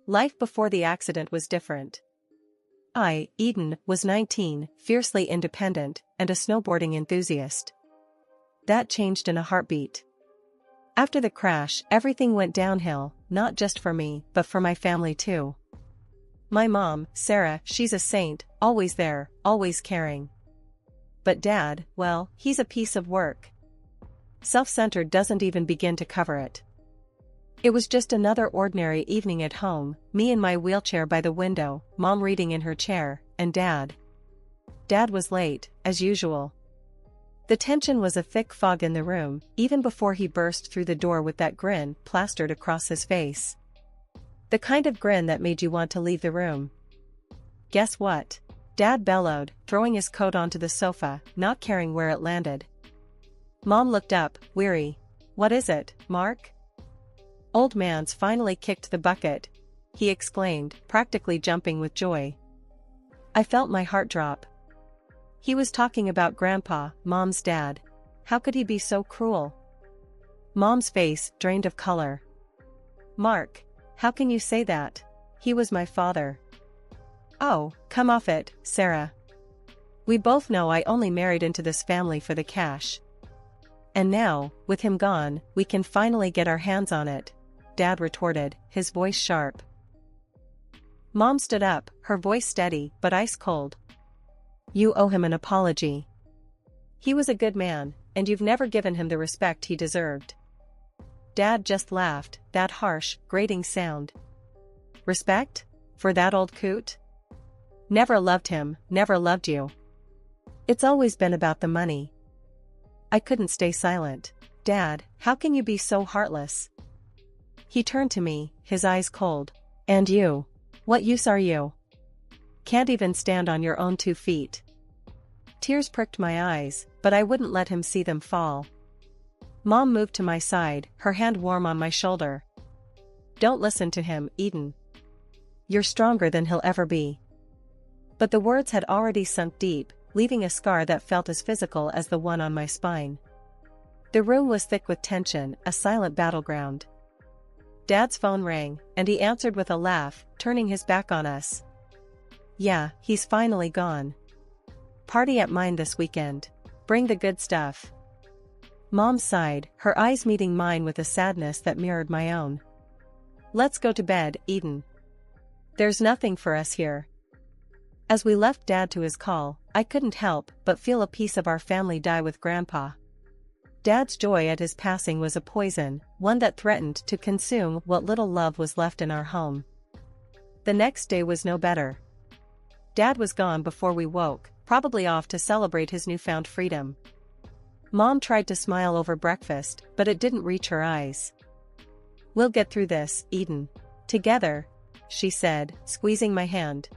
Life before the accident was different. I, Eden, was 19, fiercely independent, and a snowboarding enthusiast. That changed in a heartbeat. After the crash, everything went downhill, not just for me, but for my family too. My mom, Sarah, she's a saint, always there, always caring. But Dad, well, he's a piece of work. Self-centered doesn't even begin to cover it. It was just another ordinary evening at home, me in my wheelchair by the window, Mom reading in her chair, and Dad. Dad was late, as usual. The tension was a thick fog in the room, even before he burst through the door with that grin plastered across his face. The kind of grin that made you want to leave the room. Guess what? Dad bellowed, throwing his coat onto the sofa, not caring where it landed. Mom looked up, weary. "What is it, Mark?" "Old man's finally kicked the bucket," he exclaimed, practically jumping with joy. I felt my heart drop. He was talking about Grandpa, Mom's dad. How could he be so cruel? Mom's face drained of color. "Mark, how can you say that? He was my father." "Oh, come off it, Sarah. We both know I only married into this family for the cash. And now, with him gone, we can finally get our hands on it," Dad retorted, his voice sharp. Mom stood up, her voice steady but ice cold. "You owe him an apology. He was a good man, and you've never given him the respect he deserved." Dad just laughed, that harsh, grating sound. "Respect? For that old coot? Never loved him, never loved you. It's always been about the money." I couldn't stay silent. "Dad, how can you be so heartless?" He turned to me, his eyes cold. "And you? What use are you? Can't even stand on your own 2 feet." Tears pricked my eyes, but I wouldn't let him see them fall. Mom moved to my side, her hand warm on my shoulder. "Don't listen to him, Eden. You're stronger than he'll ever be." But the words had already sunk deep, leaving a scar that felt as physical as the one on my spine. The room was thick with tension, a silent battleground. Dad's phone rang, and he answered with a laugh, turning his back on us. "Yeah, he's finally gone. Party at mine this weekend. Bring the good stuff." Mom sighed, her eyes meeting mine with a sadness that mirrored my own. "Let's go to bed, Eden. There's nothing for us here." As we left Dad to his call, I couldn't help but feel a piece of our family die with Grandpa. Dad's joy at his passing was a poison, one that threatened to consume what little love was left in our home. The next day was no better. Dad was gone before we woke, probably off to celebrate his newfound freedom. Mom tried to smile over breakfast, but it didn't reach her eyes. "We'll get through this, Eden. Together," she said, squeezing my hand.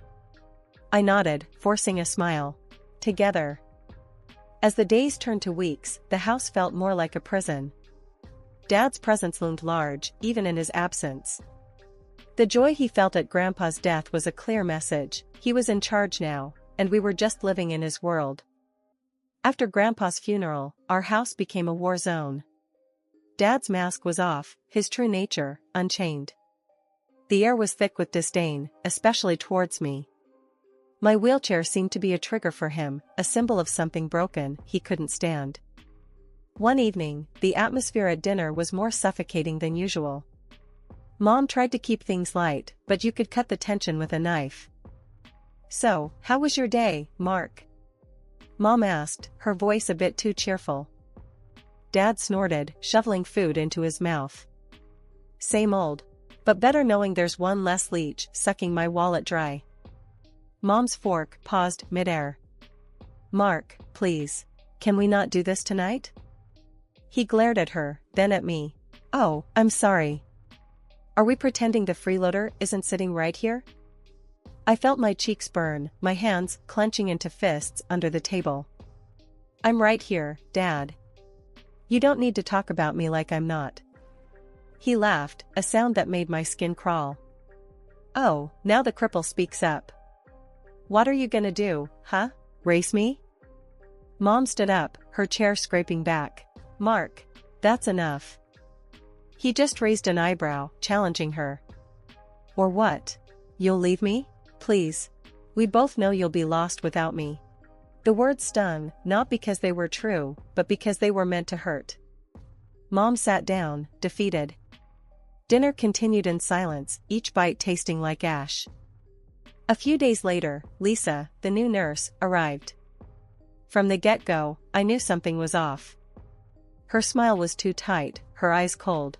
I nodded, forcing a smile. Together. As the days turned to weeks, the house felt more like a prison. Dad's presence loomed large, even in his absence. The joy he felt at Grandpa's death was a clear message. He was in charge now, and we were just living in his world. After Grandpa's funeral, our house became a war zone. Dad's mask was off, his true nature unchained. The air was thick with disdain, especially towards me. My wheelchair seemed to be a trigger for him, a symbol of something broken he couldn't stand. One evening, the atmosphere at dinner was more suffocating than usual. Mom tried to keep things light, but you could cut the tension with a knife. "So, how was your day, Mark?" Mom asked, her voice a bit too cheerful. Dad snorted, shoveling food into his mouth. "Same old. But better knowing there's one less leech sucking my wallet dry." Mom's fork paused midair. "Mark, please. Can we not do this tonight?" He glared at her, then at me. "Oh, I'm sorry. Are we pretending the freeloader isn't sitting right here?" I felt my cheeks burn, my hands clenching into fists under the table. "I'm right here, Dad. You don't need to talk about me like I'm not." He laughed, a sound that made my skin crawl. "Oh, now the cripple speaks up. What are you gonna do, huh? Race me?" Mom stood up, her chair scraping back. "Mark, that's enough." He just raised an eyebrow, challenging her. Or what? You'll leave me? Please. We both know you'll be lost without me. The words stung, not because they were true, but because they were meant to hurt. Mom sat down, defeated. Dinner continued in silence, each bite tasting like ash. A few days later, Lisa, the new nurse, arrived. From the get-go, I knew something was off. Her smile was too tight, her eyes cold.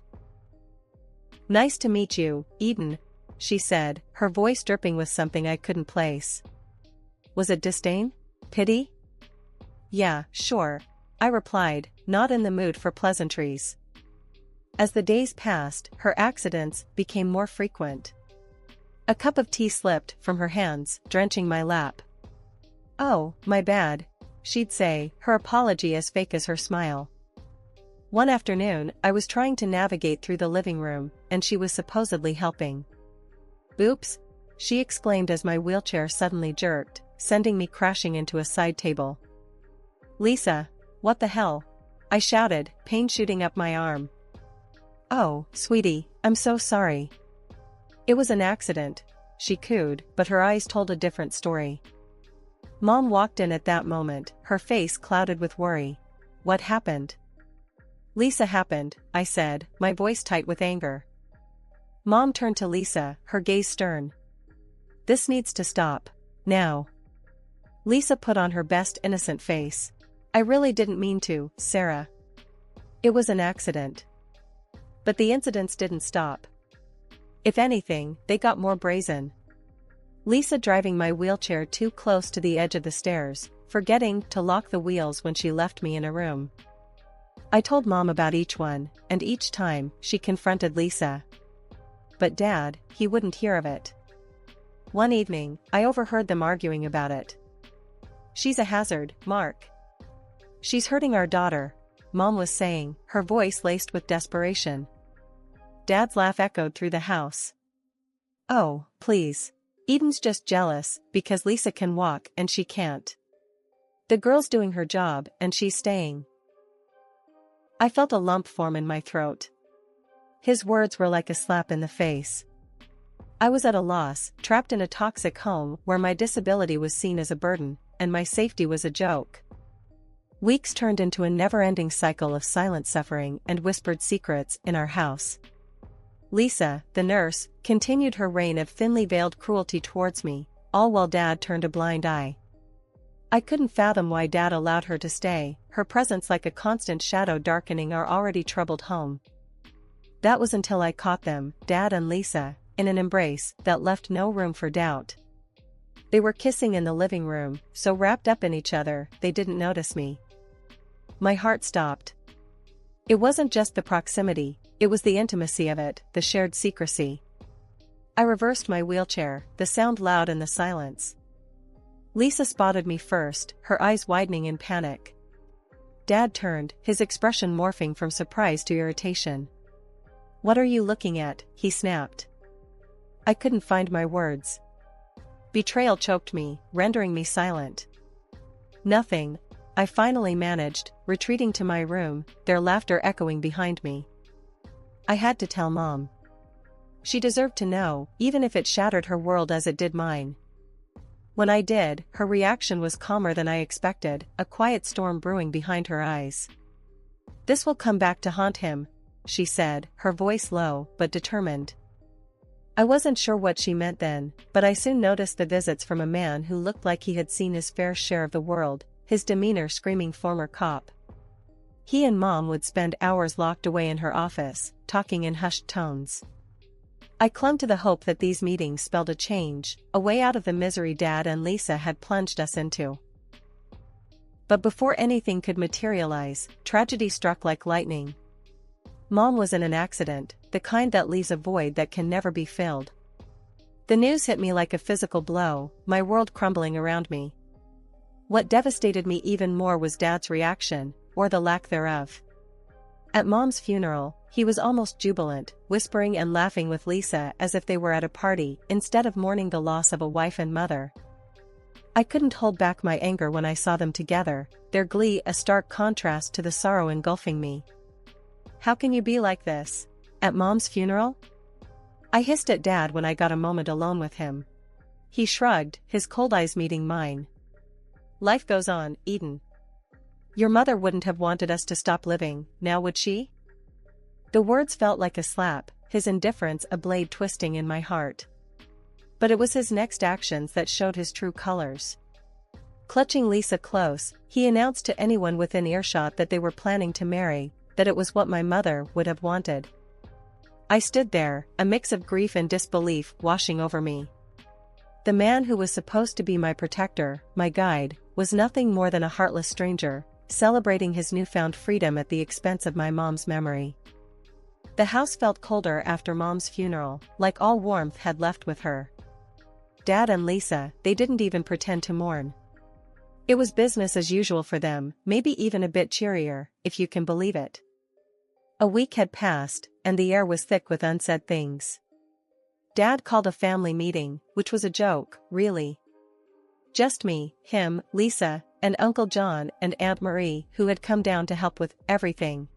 "Nice to meet you, Eden," she said, her voice dripping with something I couldn't place. Was it disdain? Pity? "Yeah, sure," I replied, not in the mood for pleasantries. As the days passed, her accidents became more frequent. A cup of tea slipped from her hands, drenching my lap. "Oh, my bad," she'd say, her apology as fake as her smile. One afternoon, I was trying to navigate through the living room, and she was supposedly helping. "Oops," she exclaimed as my wheelchair suddenly jerked, sending me crashing into a side table. "Lisa, what the hell?" I shouted, pain shooting up my arm. "Oh, sweetie, I'm so sorry." "It was an accident," she cooed, but her eyes told a different story. Mom walked in at that moment, her face clouded with worry. "What happened?" "Lisa happened," I said, my voice tight with anger. Mom turned to Lisa, her gaze stern. "This needs to stop. Now." Lisa put on her best innocent face. "I really didn't mean to, Sarah. It was an accident." But the incidents didn't stop. If anything, they got more brazen. Lisa driving my wheelchair too close to the edge of the stairs, forgetting to lock the wheels when she left me in a room. I told Mom about each one, and each time, she confronted Lisa. But Dad, he wouldn't hear of it. One evening, I overheard them arguing about it. "She's a hazard, Mark. She's hurting our daughter," Mom was saying, her voice laced with desperation. Dad's laugh echoed through the house. "Oh, please. Eden's just jealous, because Lisa can walk and she can't. The girl's doing her job, and she's staying." I felt a lump form in my throat. His words were like a slap in the face. I was at a loss, trapped in a toxic home where my disability was seen as a burden, and my safety was a joke. Weeks turned into a never-ending cycle of silent suffering and whispered secrets in our house. Lisa, the nurse, continued her reign of thinly veiled cruelty towards me, all while Dad turned a blind eye. I couldn't fathom why Dad allowed her to stay, her presence like a constant shadow darkening our already troubled home. That was until I caught them, Dad and Lisa, in an embrace that left no room for doubt. They were kissing in the living room, so wrapped up in each other, they didn't notice me. My heart stopped. It wasn't just the proximity, it was the intimacy of it, the shared secrecy. I reversed my wheelchair, the sound loud in the silence. Lisa spotted me first, her eyes widening in panic. Dad turned, his expression morphing from surprise to irritation. "What are you looking at?" he snapped. I couldn't find my words. Betrayal choked me, rendering me silent. "Nothing," I finally managed, retreating to my room, their laughter echoing behind me. I had to tell Mom. She deserved to know, even if it shattered her world as it did mine. When I did, her reaction was calmer than I expected, a quiet storm brewing behind her eyes. "This will come back to haunt him," she said, her voice low, but determined. I wasn't sure what she meant then, but I soon noticed the visits from a man who looked like he had seen his fair share of the world, his demeanor screaming former cop. He and Mom would spend hours locked away in her office, talking in hushed tones. I clung to the hope that these meetings spelled a change, a way out of the misery Dad and Lisa had plunged us into. But before anything could materialize, tragedy struck like lightning. Mom was in an accident, the kind that leaves a void that can never be filled. The news hit me like a physical blow, my world crumbling around me. What devastated me even more was Dad's reaction, or the lack thereof. At Mom's funeral, he was almost jubilant, whispering and laughing with Lisa as if they were at a party, instead of mourning the loss of a wife and mother. I couldn't hold back my anger when I saw them together, their glee a stark contrast to the sorrow engulfing me. "How can you be like this? At Mom's funeral?" I hissed at Dad when I got a moment alone with him. He shrugged, his cold eyes meeting mine. Life goes on, Eden. Your mother wouldn't have wanted us to stop living, now would she? The words felt like a slap, his indifference a blade twisting in my heart. But it was his next actions that showed his true colors. Clutching Lisa close, he announced to anyone within earshot that they were planning to marry, that it was what my mother would have wanted. I stood there, a mix of grief and disbelief washing over me. The man who was supposed to be my protector, my guide, was nothing more than a heartless stranger, celebrating his newfound freedom at the expense of my mom's memory. The house felt colder after Mom's funeral, like all warmth had left with her. Dad and Lisa, they didn't even pretend to mourn. It was business as usual for them, maybe even a bit cheerier, if you can believe it. A week had passed, and the air was thick with unsaid things. Dad called a family meeting, which was a joke, really. Just me, him, Lisa, and Uncle John and Aunt Marie, who had come down to help with everything.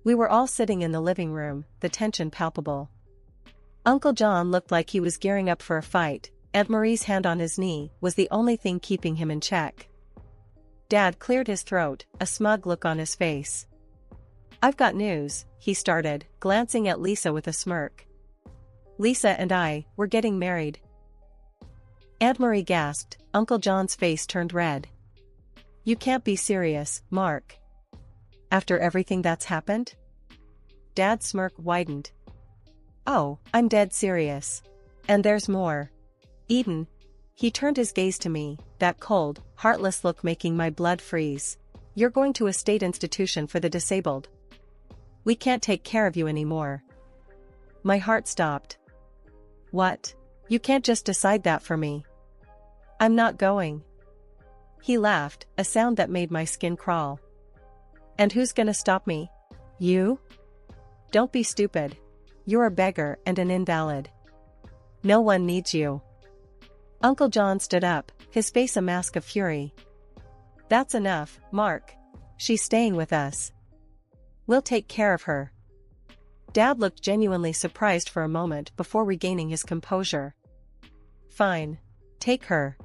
We were all sitting in the living room, the tension palpable. Uncle John looked like he was gearing up for a fight. Aunt Marie's hand on his knee was the only thing keeping him in check. Dad cleared his throat, a smug look on his face. I've got news, he started, glancing at Lisa with a smirk. Lisa and I, we're getting married. Aunt Marie gasped, Uncle John's face turned red. You can't be serious, Mark. After everything that's happened? Dad's smirk widened. Oh, I'm dead serious. And there's more. Eden. He turned his gaze to me, that cold, heartless look making my blood freeze. You're going to a state institution for the disabled. We can't take care of you anymore. My heart stopped. What? You can't just decide that for me. I'm not going. He laughed, a sound that made my skin crawl. And who's gonna stop me? You? Don't be stupid. You're a beggar and an invalid. No one needs you. Uncle John stood up, his face a mask of fury. That's enough, Mark. She's staying with us. We'll take care of her. Dad looked genuinely surprised for a moment before regaining his composure. Fine. Take her.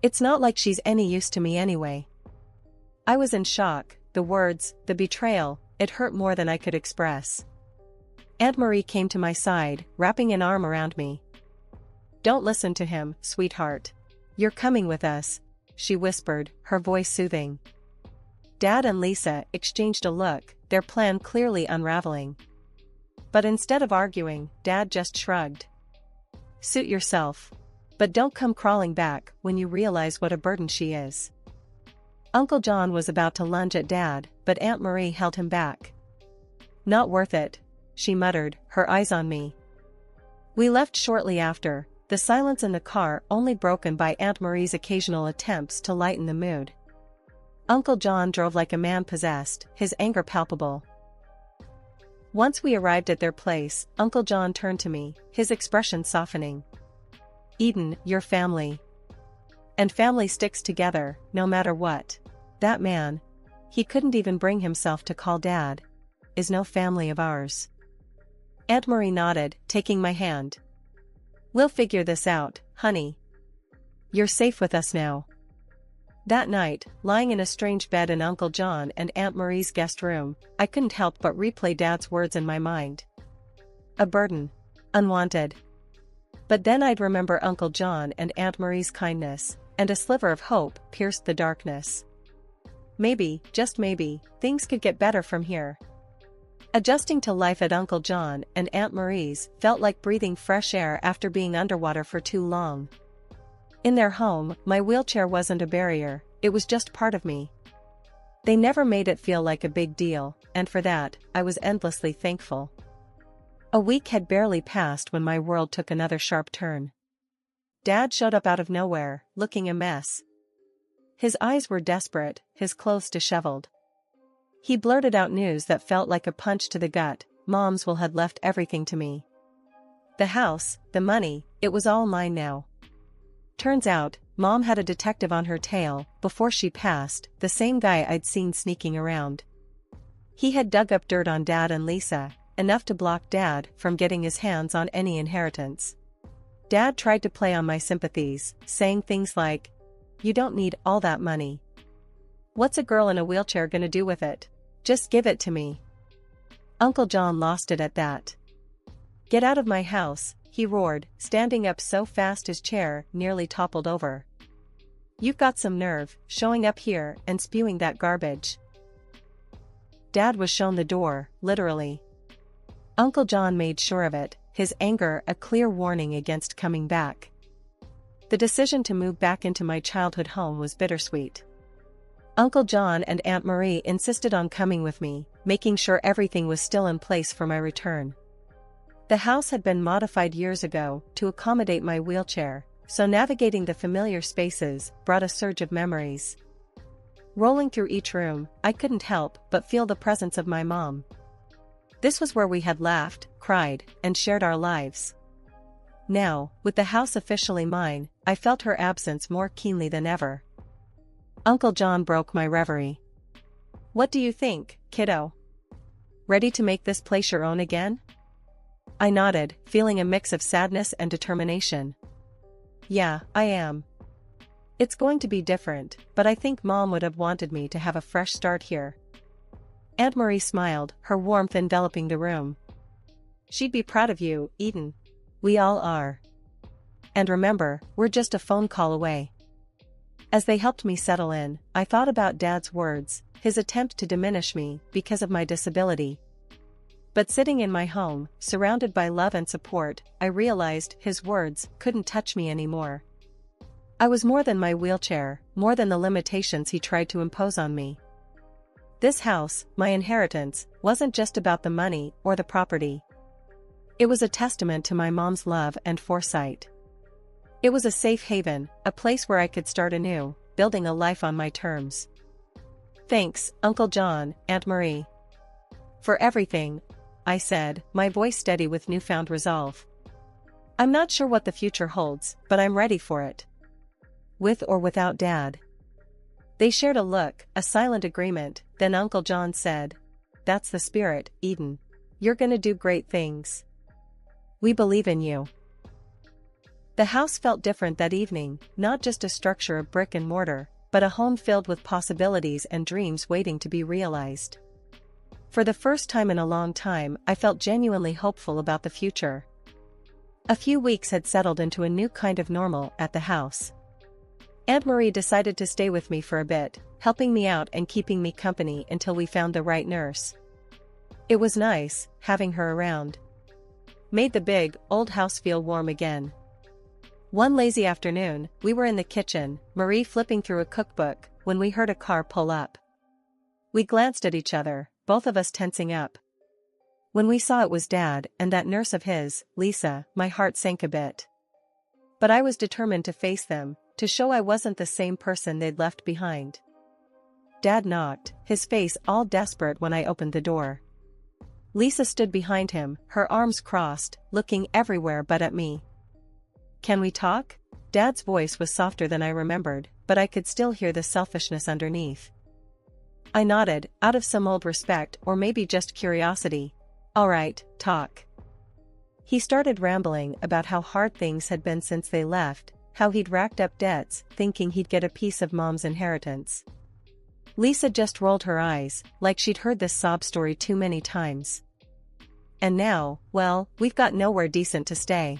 It's not like she's any use to me anyway. I was in shock, the words, the betrayal, it hurt more than I could express. Aunt Marie came to my side, wrapping an arm around me. Don't listen to him, sweetheart. You're coming with us, she whispered, her voice soothing. Dad and Lisa exchanged a look, their plan clearly unraveling. But instead of arguing, Dad just shrugged. Suit yourself. But don't come crawling back when you realize what a burden she is. Uncle John was about to lunge at Dad, but Aunt Marie held him back. Not worth it, she muttered, her eyes on me. We left shortly after, the silence in the car only broken by Aunt Marie's occasional attempts to lighten the mood. Uncle John drove like a man possessed, his anger palpable. Once we arrived at their place, Uncle John turned to me, his expression softening. Eden, your family. And family sticks together, no matter what. That man, he couldn't even bring himself to call Dad, is no family of ours. Aunt Marie nodded, taking my hand. We'll figure this out, honey. You're safe with us now. That night, lying in a strange bed in Uncle John and Aunt Marie's guest room, I couldn't help but replay Dad's words in my mind. A burden. Unwanted. But then I'd remember Uncle John and Aunt Marie's kindness, and a sliver of hope pierced the darkness. Maybe, just maybe, things could get better from here. Adjusting to life at Uncle John and Aunt Marie's felt like breathing fresh air after being underwater for too long. In their home, my wheelchair wasn't a barrier, it was just part of me. They never made it feel like a big deal, and for that, I was endlessly thankful. A week had barely passed when my world took another sharp turn. Dad showed up out of nowhere, looking a mess. His eyes were desperate, his clothes disheveled. He blurted out news that felt like a punch to the gut. Mom's will had left everything to me. The house, the money, it was all mine now. Turns out, Mom had a detective on her tail, before she passed, the same guy I'd seen sneaking around. He had dug up dirt on Dad and Lisa, enough to block Dad from getting his hands on any inheritance. Dad tried to play on my sympathies, saying things like, "You don't need all that money. What's a girl in a wheelchair gonna do with it? Just give it to me." Uncle John lost it at that. "Get out of my house," he roared, standing up so fast his chair nearly toppled over. "You've got some nerve, showing up here and spewing that garbage." Dad was shown the door, literally. Uncle John made sure of it, his anger a clear warning against coming back. The decision to move back into my childhood home was bittersweet. Uncle John and Aunt Marie insisted on coming with me, making sure everything was still in place for my return. The house had been modified years ago to accommodate my wheelchair, so navigating the familiar spaces brought a surge of memories. Rolling through each room, I couldn't help but feel the presence of my mom. This was where we had laughed, cried, and shared our lives. Now, with the house officially mine, I felt her absence more keenly than ever. Uncle John broke my reverie. "What do you think, kiddo? Ready to make this place your own again?" I nodded, feeling a mix of sadness and determination. "Yeah, I am. It's going to be different, but I think Mom would have wanted me to have a fresh start here." Aunt Marie smiled, her warmth enveloping the room. "She'd be proud of you, Eden. We all are. And remember, we're just a phone call away." As they helped me settle in, I thought about Dad's words, his attempt to diminish me because of my disability. But sitting in my home, surrounded by love and support, I realized his words couldn't touch me anymore. I was more than my wheelchair, more than the limitations he tried to impose on me. This house, my inheritance, wasn't just about the money or the property. It was a testament to my mom's love and foresight. It was a safe haven, a place where I could start anew, building a life on my terms. "Thanks, Uncle John, Aunt Marie. For everything," I said, my voice steady with newfound resolve. "I'm not sure what the future holds, but I'm ready for it. With or without Dad." They shared a look, a silent agreement, then Uncle John said, "That's the spirit, Eden. You're gonna do great things. We believe in you." The house felt different that evening, not just a structure of brick and mortar, but a home filled with possibilities and dreams waiting to be realized. For the first time in a long time, I felt genuinely hopeful about the future. A few weeks had settled into a new kind of normal at the house. Aunt Marie decided to stay with me for a bit, helping me out and keeping me company until we found the right nurse. It was nice, having her around. Made the big, old house feel warm again. One lazy afternoon, we were in the kitchen, Marie flipping through a cookbook, when we heard a car pull up. We glanced at each other, both of us tensing up. When we saw it was Dad and that nurse of his, Lisa, my heart sank a bit. But I was determined to face them, to show I wasn't the same person they'd left behind. Dad knocked, his face all desperate when I opened the door. Lisa stood behind him, her arms crossed, looking everywhere but at me. "Can we talk?" Dad's voice was softer than I remembered, but I could still hear the selfishness underneath. I nodded, out of some old respect or maybe just curiosity. "All right, talk." He started rambling about how hard things had been since they left, how he'd racked up debts, thinking he'd get a piece of Mom's inheritance. Lisa just rolled her eyes, like she'd heard this sob story too many times. "And now, well, we've got nowhere decent to stay.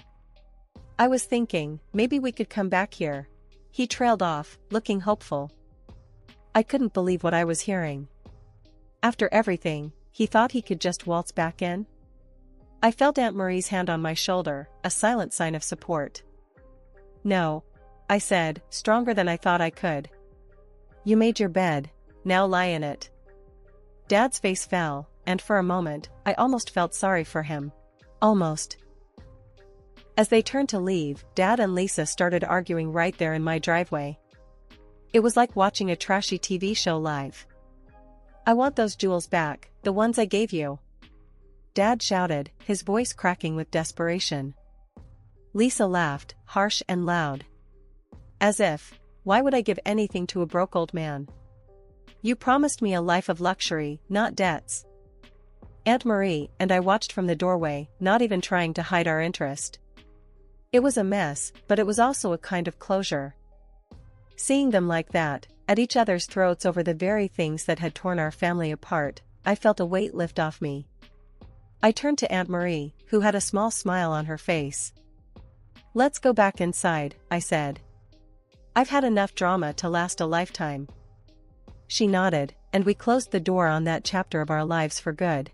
I was thinking, maybe we could come back here." He trailed off, looking hopeful. I couldn't believe what I was hearing. After everything, he thought he could just waltz back in? I felt Aunt Marie's hand on my shoulder, a silent sign of support. "No," I said, stronger than I thought I could. "You made your bed, now lie in it." Dad's face fell, and for a moment, I almost felt sorry for him. Almost. As they turned to leave, Dad and Lisa started arguing right there in my driveway. It was like watching a trashy TV show live. "I want those jewels back, the ones I gave you," Dad shouted, his voice cracking with desperation. Lisa laughed, harsh and loud. "As if, why would I give anything to a broke old man? You promised me a life of luxury, not debts." Aunt Marie and I watched from the doorway, not even trying to hide our interest. It was a mess, but it was also a kind of closure. Seeing them like that, at each other's throats over the very things that had torn our family apart, I felt a weight lift off me. I turned to Aunt Marie, who had a small smile on her face. "Let's go back inside," I said. "I've had enough drama to last a lifetime." She nodded, and we closed the door on that chapter of our lives for good.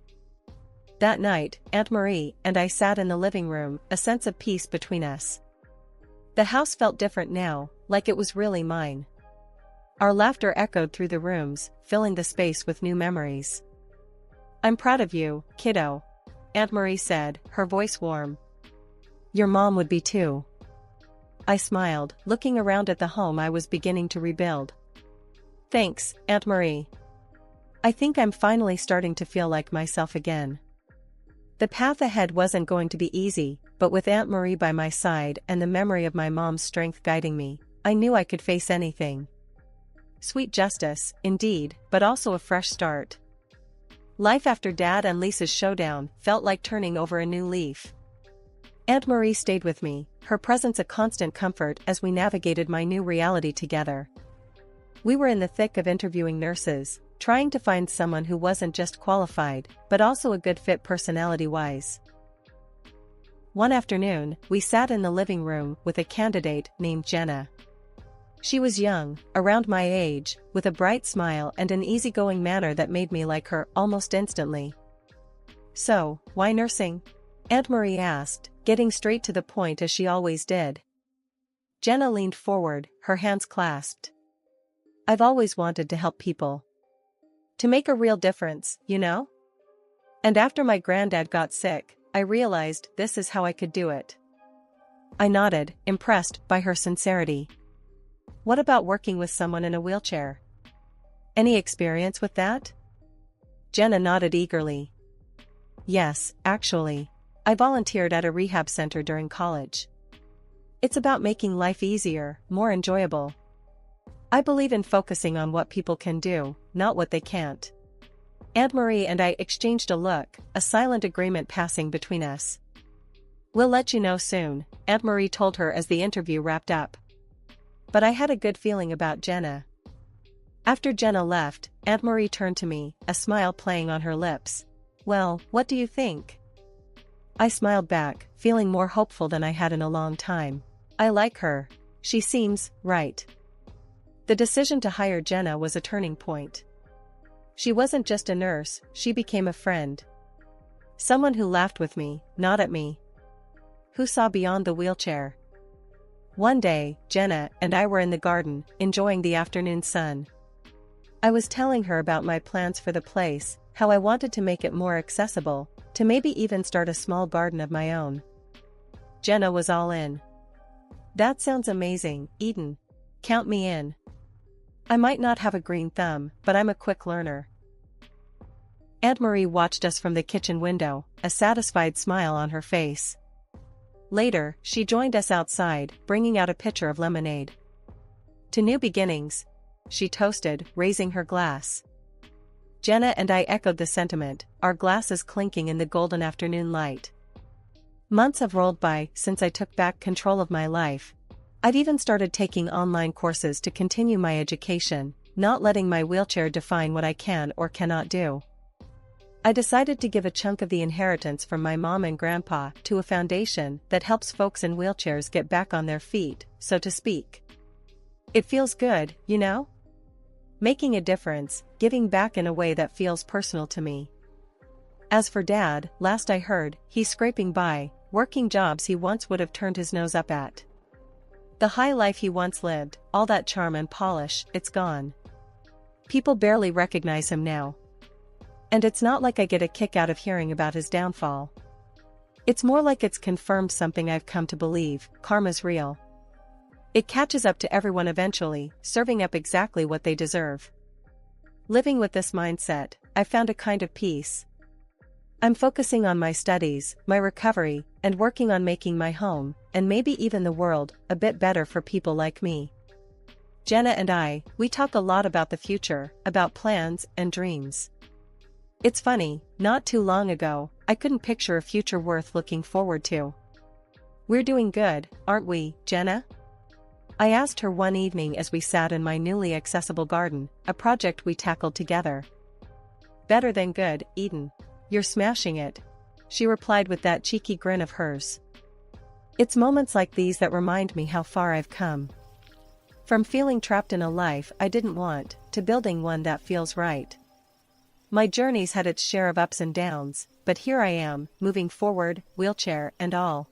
That night, Aunt Marie and I sat in the living room, a sense of peace between us. The house felt different now, like it was really mine. Our laughter echoed through the rooms, filling the space with new memories. "I'm proud of you, kiddo," Aunt Marie said, her voice warm. "Your mom would be too." I smiled, looking around at the home I was beginning to rebuild. "Thanks, Aunt Marie. I think I'm finally starting to feel like myself again." The path ahead wasn't going to be easy, but with Aunt Marie by my side and the memory of my mom's strength guiding me, I knew I could face anything. Sweet justice, indeed, but also a fresh start. Life after Dad and Lisa's showdown felt like turning over a new leaf. Aunt Marie stayed with me, her presence a constant comfort as we navigated my new reality together. We were in the thick of interviewing nurses, trying to find someone who wasn't just qualified, but also a good fit personality-wise. One afternoon, we sat in the living room with a candidate named Jenna. She was young, around my age, with a bright smile and an easygoing manner that made me like her almost instantly. "So, why nursing?" Aunt Marie asked, getting straight to the point as she always did. Jenna leaned forward, her hands clasped. "I've always wanted to help people. To make a real difference, you know? And after my granddad got sick, I realized this is how I could do it." I nodded, impressed by her sincerity. "What about working with someone in a wheelchair? Any experience with that?" Jenna nodded eagerly. "Yes, actually. I volunteered at a rehab center during college. It's about making life easier, more enjoyable. I believe in focusing on what people can do, not what they can't." Aunt Marie and I exchanged a look, a silent agreement passing between us. "We'll let you know soon," Aunt Marie told her as the interview wrapped up. But I had a good feeling about Jenna. After Jenna left, Aunt Marie turned to me, a smile playing on her lips. "Well, what do you think?" I smiled back, feeling more hopeful than I had in a long time. "I like her. She seems right." The decision to hire Jenna was a turning point. She wasn't just a nurse, she became a friend. Someone who laughed with me, not at me. Who saw beyond the wheelchair. One day, Jenna and I were in the garden, enjoying the afternoon sun. I was telling her about my plans for the place, how I wanted to make it more accessible, to maybe even start a small garden of my own. Jenna was all in. "That sounds amazing, Eden. Count me in. I might not have a green thumb, but I'm a quick learner." Aunt Marie watched us from the kitchen window, a satisfied smile on her face. Later, she joined us outside, bringing out a pitcher of lemonade. "To new beginnings," she toasted, raising her glass. Jenna and I echoed the sentiment, our glasses clinking in the golden afternoon light. Months have rolled by since I took back control of my life. I've even started taking online courses to continue my education, not letting my wheelchair define what I can or cannot do. I decided to give a chunk of the inheritance from my mom and grandpa to a foundation that helps folks in wheelchairs get back on their feet, so to speak. It feels good, you know? Making a difference, giving back in a way that feels personal to me. As for Dad, last I heard, he's scraping by, working jobs he once would have turned his nose up at. The high life he once lived, all that charm and polish, it's gone. People barely recognize him now. And it's not like I get a kick out of hearing about his downfall. It's more like it's confirmed something I've come to believe: karma's real. It catches up to everyone eventually, serving up exactly what they deserve. Living with this mindset, I found a kind of peace. I'm focusing on my studies, my recovery, and working on making my home, and maybe even the world, a bit better for people like me. Jenna and I, we talk a lot about the future, about plans and dreams. It's funny, not too long ago, I couldn't picture a future worth looking forward to. We're doing good, aren't we, Jenna? I asked her one evening as we sat in my newly accessible garden, a project we tackled together. Better than good, Eden. You're smashing it, she replied with that cheeky grin of hers. It's moments like these that remind me how far I've come. From feeling trapped in a life I didn't want, to building one that feels right. My journey's had its share of ups and downs, but here I am, moving forward, wheelchair and all.